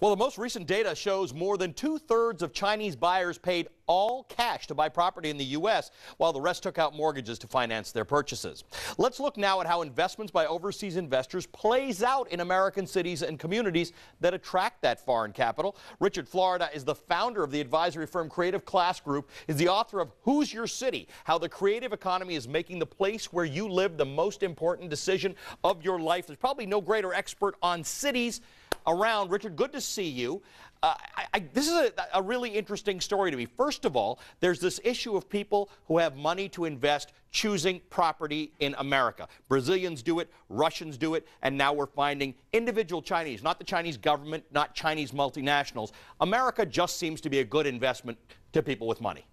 Well, the most recent data shows more than two-thirds of Chinese buyers paid all cash to buy property in the U.S., while the rest took out mortgages to finance their purchases. Let's look now at how investments by overseas investors plays out in American cities and communities that attract that foreign capital. Richard Florida is the founder of the advisory firm Creative Class Group, is the author of Who's Your City? How the Creative Economy is Making the Place Where You Live the Most Important Decision of Your Life. There's probably no greater expert on cities around. Richard, good to see you. This is a really interesting story to me. First of all, there's this issue of people who have money to invest choosing property in America. Brazilians do it, Russians do it, and now we're finding individual Chinese, not the Chinese government, not Chinese multinationals. America just seems to be a good investment to people with money.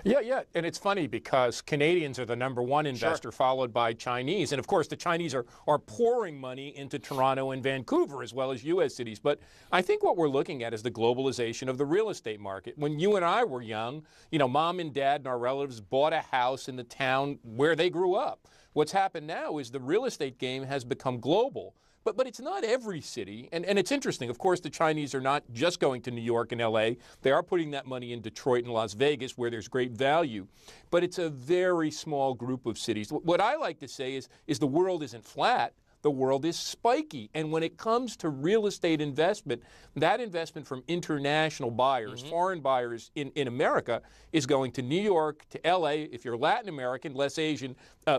Yeah, and it's funny because Canadians are the #1 investor, followed by Chinese. And of course, the Chinese are pouring money into Toronto and Vancouver as well as U.S. cities. But I think what we're looking at is the globalization of the real estate market. When you and I were young, you know, mom and dad and our relatives bought a house in the town where they grew up. What's happened now is the real estate game has become global. But it's not every city, and it's interesting. Of course, the Chinese are not just going to New York and L.A. They are putting that money in Detroit and Las Vegas, where there's great value. But it's a very small group of cities. What I like to say is the world isn't flat. The world is spiky. And when it comes to real estate investment, that investment from international buyers, foreign buyers in America, is going to New York, to L.A., if you're Latin American, less Asian,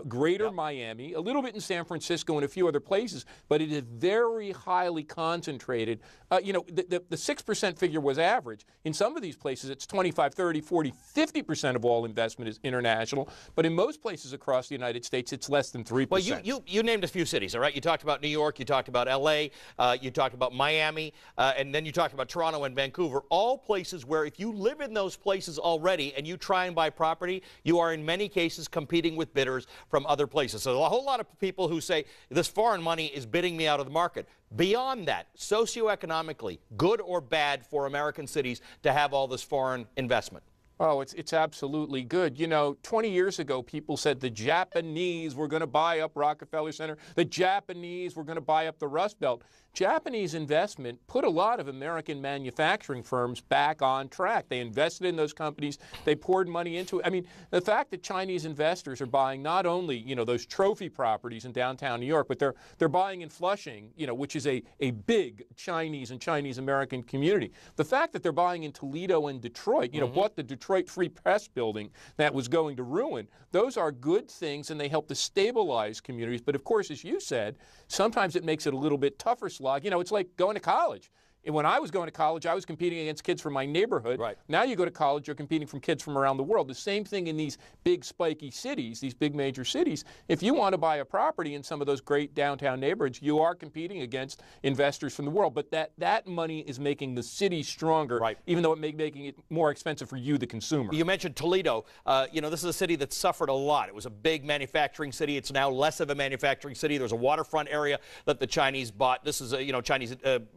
greater Miami, a little bit in San Francisco and a few other places, but it is very highly concentrated. You know, the 6% figure was average. In some of these places, it's 25, 30, 40, 50% of all investment is international. But in most places across the United States, it's less than 3%. Well, you named a few cities, all right? You talked about New York, you talked about L.A., you talked about Miami, and then you talked about Toronto and Vancouver, all places where if you live in those places already and you try and buy property, you are in many cases competing with bidders from other places. So a whole lot of people who say this foreign money is bidding me out of the market. Beyond that, socioeconomically, good or bad for American cities to have all this foreign investment? Oh, it's absolutely good. You know, 20 years ago, people said the Japanese were going to buy up Rockefeller Center. The Japanese were going to buy up the Rust Belt. Japanese investment put a lot of American manufacturing firms back on track. They invested in those companies. They poured money into it. I mean, the fact that Chinese investors are buying not only, you know, those trophy properties in downtown New York, but they're buying in Flushing, you know, which is a big Chinese and Chinese-American community. The fact that they're buying in Toledo and Detroit, you know, bought the Detroit Free Press building that was going to ruin, those are good things, and they help to stabilize communities. But of course, as you said, sometimes it makes it a little bit tougher slog. You know, it's like going to college. And when I was going to college, I was competing against kids from my neighborhood. Right. Now you go to college, you're competing from kids from around the world. The same thing in these big spiky cities, these big major cities. If you want to buy a property in some of those great downtown neighborhoods, you are competing against investors from the world. But that money is making the city stronger, even though it may be making it more expensive for you, the consumer. You mentioned Toledo. You know, this is a city that suffered a lot. It was a big manufacturing city. It's now less of a manufacturing city. There's a waterfront area that the Chinese bought. This is, you know, Chinese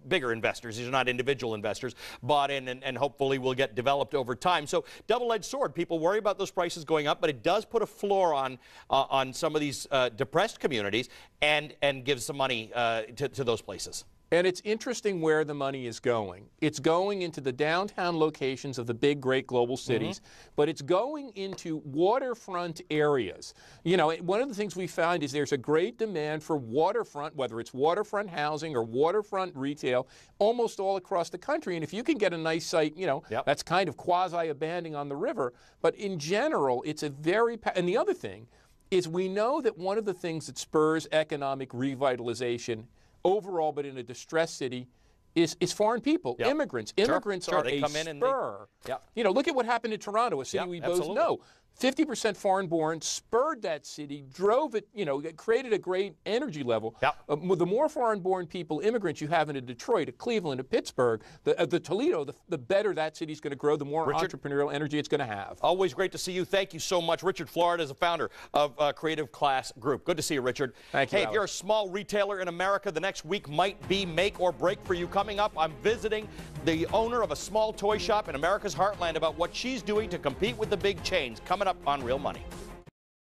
bigger investors. These are not individual investors, bought in and hopefully will get developed over time. So double-edged sword. People worry about those prices going up, but it does put a floor on some of these depressed communities and gives some money to those places. And it's interesting where the money is going. It's going into the downtown locations of the big, great global cities, but it's going into waterfront areas. You know, one of the things we found is there's a great demand for waterfront, whether it's waterfront housing or waterfront retail, almost all across the country. And if you can get a nice site, you know, that's kind of quasi-abandoned on the river. But in general, it's a very, and the other thing is we know that one of the things that spurs economic revitalization overall, but in a distressed city, is foreign people, immigrants. Immigrants are a spur. You know, look at what happened in Toronto, a city we both know. 50% foreign-born, spurred that city, drove it, you know, created a great energy level. The more foreign-born people, immigrants you have in a Detroit, a Cleveland, a Pittsburgh, the Toledo, the better that city's going to grow, the more entrepreneurial energy it's going to have. Always great to see you. Thank you so much. Richard Florida is the founder of Creative Class Group. Good to see you, Richard. Thank you, Hey, if you're a small retailer in America, the next week might be make or break for you. Coming up, I'm visiting the owner of a small toy shop in America's heartland about what she's doing to compete with the big chains. Coming up on Real Money.